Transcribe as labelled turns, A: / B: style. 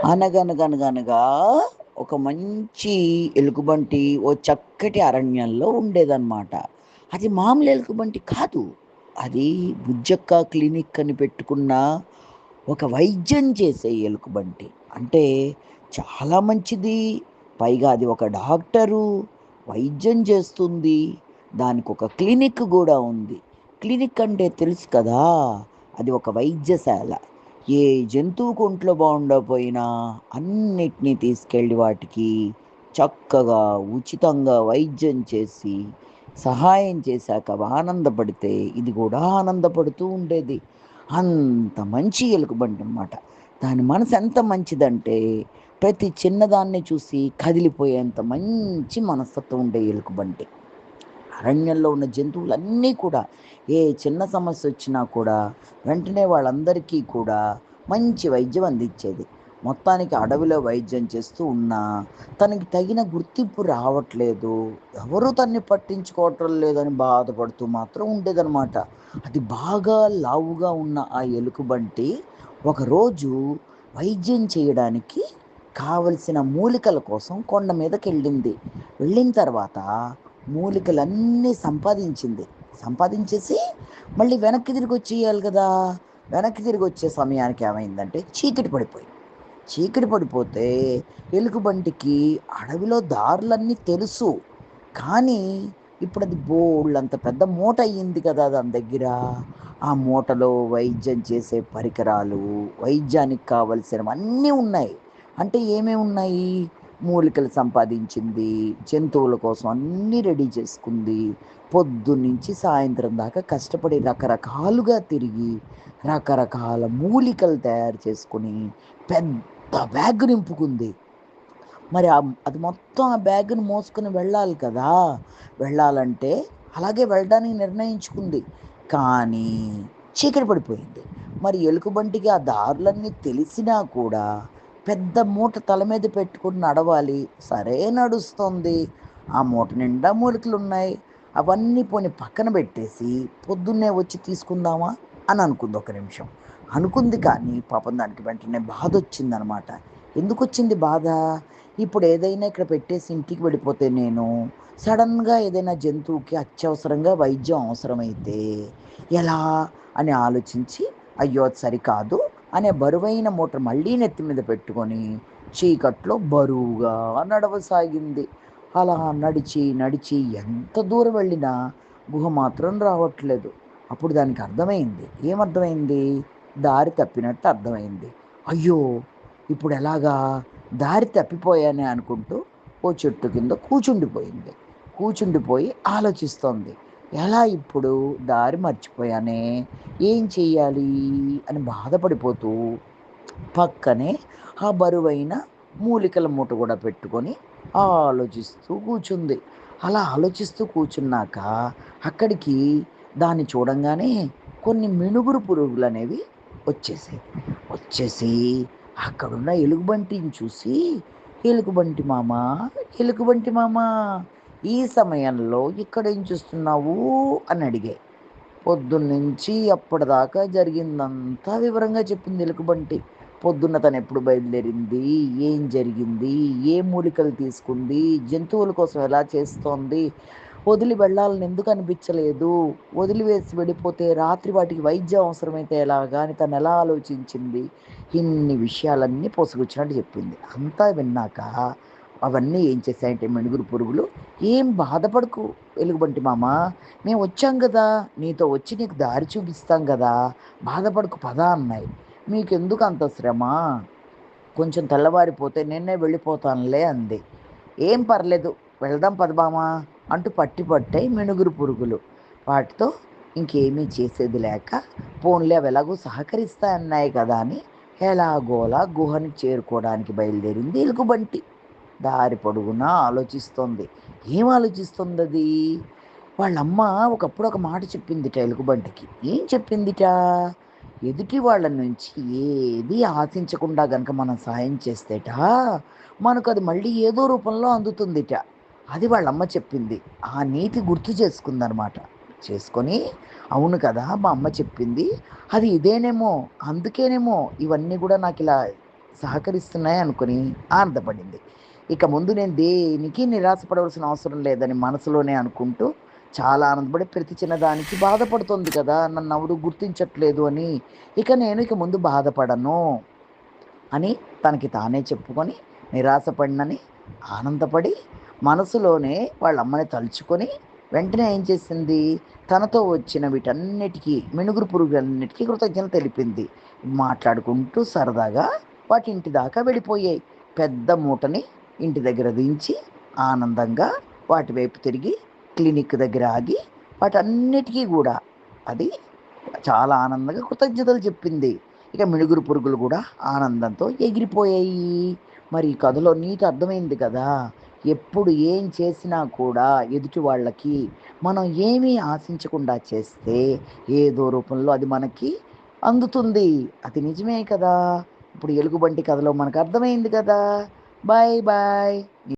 A: అనగనగనగనగా ఒక మంచి ఎలుగుబంటి ఓ చక్కటి అరణ్యంలో ఉండేదన్నమాట. అది మామూలు ఎలుగుబంటి కాదు. అది బుజ్జక్క క్లినిక్ అని పెట్టుకున్న ఒక వైద్యం చేసే ఎలుగుబంటి. అంటే చాలా మంచిది. పైగా అది ఒక డాక్టరు. వైద్యం చేస్తుంది. దానికొక క్లినిక్ గూడా ఉంది. క్లినిక్ అంటే తెలుసు కదా! అది ఒక వైద్యశాల. ఏ జంతువుకు ఒంట్లో బాగుండకపోయినా అన్నిటినీ తీసుకెళ్ళి వాటికి చక్కగా ఉచితంగా వైద్యం చేసి, సహాయం చేశాక అవి ఆనందపడితే ఇది కూడా ఆనందపడుతూ ఉండేది. అంత మంచి ఎలుగుబంటనమాట. దాని మనసు ఎంత మంచిదంటే ప్రతి చిన్నదాన్ని చూసి కదిలిపోయేంత మంచి మనస్తత్వం ఉండే ఎలుగుబంటి. అరణ్యంలో ఉన్న జంతువులన్నీ కూడా ఏ చిన్న సమస్యొచ్చినా కూడా వెంటనే వాళ్ళందరికీ కూడా మంచి వైద్యం అందించేది. మొత్తానికి అడవిలో వైద్యం చేస్తూ ఉన్నా తనకి తగిన గుర్తింపు రావట్లేదు. ఎవరు తన్ని పట్టించుకోవటం లేదని బాధపడుతూ మాత్రం ఉండేదనమాట. అది బాగా లావుగా ఉన్న ఆ ఎలుకబంటి ఒకరోజు వైద్యం చేయడానికి కావలసిన మూలికల కోసం కొండ మీదకెళ్ళింది. వెళ్ళిన తర్వాత మూలికలన్నీ సంపాదించింది. సంపాదించేసి మళ్ళీ వెనక్కి తిరిగొచ్చేయాలి గదా! వెనక్కి తిరిగొచ్చే సమయానికి ఏమైందంటే చీకటి పడిపోయింది. చీకటి పడిపోతే ఎలుగుబంటికి అడవిలో దారులన్నీ తెలుసు. కానీ ఇప్పుడది బోలెడంత పెద్ద మూట అయ్యింది కదా దాని దగ్గర. ఆ మూటలో వైద్యం చేసే పరికరాలు, వైద్యానికి కావాల్సినవన్నీ ఉన్నాయి. అంటే ఏమేమి ఉన్నాయి? మూలికలు సంపాదించింది, జంతువుల కోసం అన్నీ రెడీ చేసుకుంది. పొద్దున్నుంచి సాయంత్రం దాకా కష్టపడి రకరకాలుగా తిరిగి, రకరకాల మూలికలు తయారు చేసుకొని, పెద్ద బ్యాగ్ నింపుకుంది. మరి అది మొత్తం ఆ బ్యాగ్‌ని మోసుకొని వెళ్ళాలి కదా! వెళ్ళాలంటే అలాగే వెళ్ళడానికి నిర్ణయించుకుంది. కానీ చీకటి పడిపోయింది. మరి ఎలుకబంటికి ఆ దారులన్నీ తెలిసినా కూడా పెద్ద మూట తల మీద పెట్టుకొని నడవాలి. సరే నడుస్తోంది. ఆ మూట నిండా మూలికలున్నాయి. అవన్నీ పోనీ పక్కన పెట్టేసి పొద్దున్నే వచ్చి తీసుకుందామా అని అనుకుంది ఒక నిమిషం. అనుకుంది కానీ పాపం దానికి వెంటనే బాధొచ్చిందనమాట. ఎందుకొచ్చింది బాధ? ఇప్పుడు ఏదైనా ఇక్కడ పెట్టేసి ఇంటికి వెళ్ళిపోతే నేను సడన్‌గా ఏదైనా జంతువుకి అత్యవసరంగా వైద్యం అవసరమైతే ఎలా అని ఆలోచించి, అయ్యో! అది సరికాదు అనే బరువైన మూట మళ్ళీ నెత్తి మీద పెట్టుకొని చీకట్లో బరువుగా నడవసాగింది. అలా నడిచి, నడిచి ఎంత దూరం వెళ్ళినా గుహ మాత్రం రావట్లేదు. అప్పుడు దానికి అర్థమైంది. ఏమర్థమైంది? దారి తప్పినట్టు అర్థమైంది. అయ్యో! ఇప్పుడెలాగా? దారి తప్పిపోయానే అనుకుంటూ ఓ చెట్టు కింద కూచుండిపోయింది. కూచుండిపోయి ఆలోచిస్తోంది. ఎలా ఇప్పుడు? దారి మర్చిపోయానే. ఏం చెయ్యాలి? అని బాధపడిపోతూ పక్కనే ఆ బరువైన మూలికల మూట కూడా పెట్టుకొని ఆలోచిస్తూ కూర్చుంది. అలా ఆలోచిస్తూ కూర్చున్నాక అక్కడికి దాన్ని చూడంగానే కొన్ని మినుగురు పురుగులనేవి వచ్చేసాయి. వచ్చేసి అక్కడున్న ఎలుగుబంటిని చూసి, "ఎలుగుబంటి మామా, ఎలుగుబంటి మామా, ఈ సమయంలో ఇక్కడేం చేస్తున్నావు?" అని అడిగాయి. పొద్దున్నుంచి అప్పటిదాకా జరిగిందంతా వివరంగా చెప్పింది ఎలుగుబంటి. పొద్దున్న తనెప్పుడు బయలుదేరింది, ఏం జరిగింది, ఏ మూలికలు తీసుకుంది, జంతువుల కోసం ఎలా చేస్తోంది, వదిలి వెళ్ళాలని ఎందుకు అనిపించలేదు, వదిలివేసి వెళ్ళిపోతే రాత్రి వాటికి వైద్యం అవసరమైతే ఎలాగా అని తనెలా ఆలోచించింది, ఇన్ని విషయాలన్నీ పొసగుచ్చినట్టు చెప్పింది. అంతా విన్నాక అవన్నీ ఏం చేశాయంటే మిణుగురు పురుగులు, "ఏం బాధపడకు ఎలుగుబంటి మామ, మేము వచ్చాం గదా! నీతో వచ్చి నీకు దారి చూపిస్తాం గదా! బాధపడకు పద" అన్నాయి. "మీకెందుకు అంత శ్రమ? కొంచెం తెల్లవారిపోతే నేనే వెళ్ళిపోతానులే" అంది. "ఏం పర్లేదు వెళ్దాం పద బామ" అంటూ పట్టాయి మిణుగురు పురుగులు. వాటితో ఇంకేమీ చేసేది లేక, పోన్లే అవి ఎలాగో సహకరిస్తాయన్నాయి కదా అని ఎలాగోలా గుహని చేరుకోవడానికి బయలుదేరింది ఎలుగుబంటి. దారి పొడుగునా ఆలోచిస్తోంది. ఏం ఆలోచిస్తోందది? వాళ్ళమ్మ ఒకప్పుడు ఒక మాట చెప్పిందిట ఎలుగుబంటికి. ఏం చెప్పిందిట? ఎదుటి వాళ్ళ నుంచి ఏది ఆశించకుండా గనక మనం సాయం చేస్తేట, మనకది మళ్ళీ ఏదో రూపంలో అందుతుందిట. అది వాళ్ళమ్మ చెప్పింది. ఆ నీతి గుర్తు చేసుకుందనమాట. చేసుకొని, అవును కదా! మా అమ్మ చెప్పింది. అది ఇదేనేమో, అందుకేనేమో ఇవన్నీ గూడా నాకిలా సహకరిస్తున్నాయి అనుకుని ఆనందపడింది. ఇక ముందు నేను దేనికి నిరాశపడవలసిన అవసరం లేదని మనసులోనే అనుకుంటూ చాలా ఆనందపడి, ప్రతి చిన్నదానికి బాధపడుతుంది కదా! నన్నెవరు గుర్తించట్లేదు అని. ఇక ముందు బాధపడను అని తనకి తానే చెప్పుకొని, నిరాశపడినని ఆనందపడి, మనసులోనే వాళ్ళ అమ్మని తలుచుకొని, వెంటనే ఏం చేసింది, తనతో వచ్చిన వీటన్నిటికీ, మినుగురు పురుగులన్నిటికీ కృతజ్ఞతలు తెలిపింది. మాట్లాడుకుంటూ సరదాగా వాటి ఇంటి దాకా వెళ్ళిపోయాయి. పెద్ద మూటని ఇంటి దగ్గర దించి, ఆనందంగా వాటి వైపు తిరిగి, క్లినిక్ దగ్గర ఆగి, వాటన్నిటికీ గూడా అది చాలా ఆనందంగా కృతజ్ఞతలు చెప్పింది. ఇక మిణుగురు పురుగులు గూడా ఆనందంతో ఎగిరిపోయాయి. మరి ఈ కథలో నీతి అర్థమైంది కదా! ఎప్పుడు ఏం చేసినా కూడా ఎదుటి వాళ్ళకి మనం ఏమీ ఆశించకుండా చేస్తే ఏదో రూపంలో అది మనకి అందుతుంది. అది నిజమే కదా! ఇప్పుడు ఎలుగుబంటి కథలో మనకు అర్థమైంది కదా! Bye bye.